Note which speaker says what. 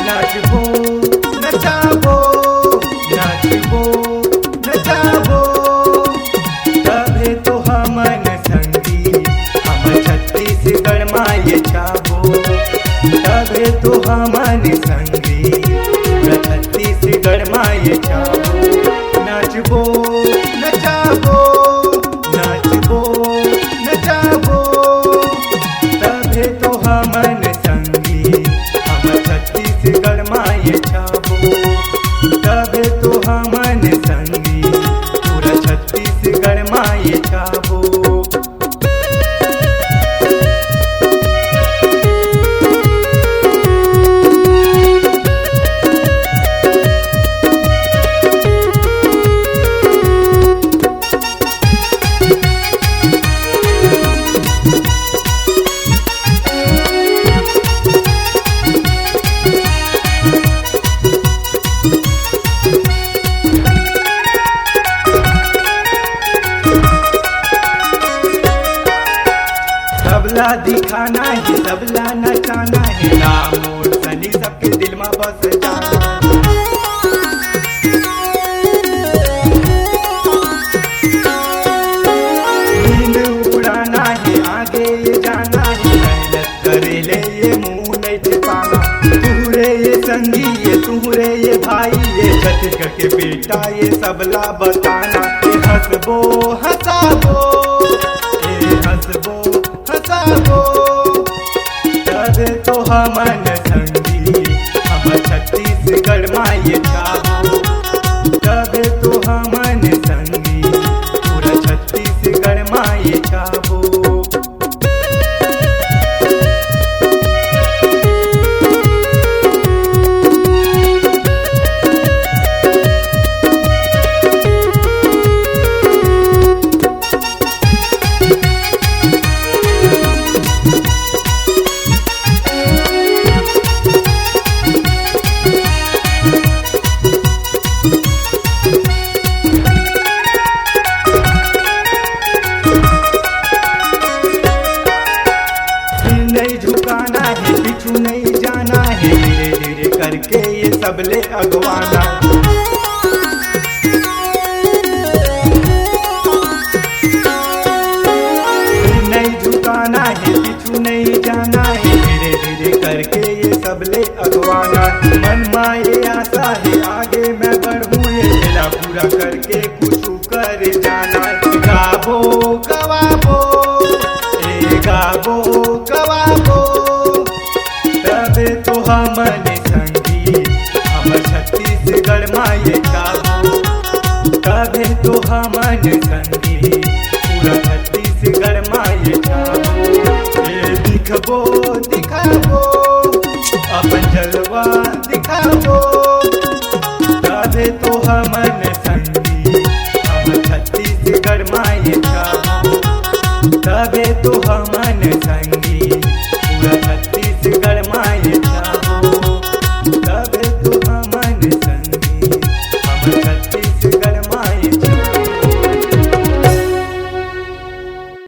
Speaker 1: नाचबो नचाबो नाचबो नचाबो तबे तो हमन संगी हम छत्तीसगढ़ माये छाबो तबे तो हमन संगी छत्तीसगढ़ माये छाबो नाचबो नचाबो नाचबो नचाबो तबे तो हमन संगी हम छत्तीसगढ़ माये छाबो तबे तो हमन संगी पूरा छत्तीसगढ़ माये छाबो सबला दिखाना है सबला नचाना है नाम मोर सनी सबके दिल में बस जाना नींद उड़ाना है आगे ये जाना है मेहनत करे ले ये मुंह नहीं छिपाना तुहरे ये संगी ये तुहरे ये भाई ये छत्तीसगढ़ के बेटा ये सबला बताना हंसबो हंसाबो हंसबो हंसाबो तबे तो हमन संगी हम छत्तीसगढ़ माये छाबो तबे तो हमन संगी पूरा छत्तीसगढ़ माये छाबो नहीं झुकाना है पीछू नहीं जाना है धीरे धीरे करके ये सबले अगवाना नहीं झुकाना है पीछू नहीं जाना है धीरे धीरे करके ये सबले अगवाना मन माये आशा है आगे मैं बढ़ूं ये खेला पूरा करके कुछ कर जाना गाबो गवाबो गाबो गवाबो तबे तो हमन संगी हम छत्तीसगढ़ माये छाबो तबे तो हमन संगी पूरा छत्तीसगढ़ माये छाबो दिखबो दिखाबो अपन जलवा दिखाबो तबे तो हमन संगी हम छत्तीसगढ़ माये छाबो तबे तो हम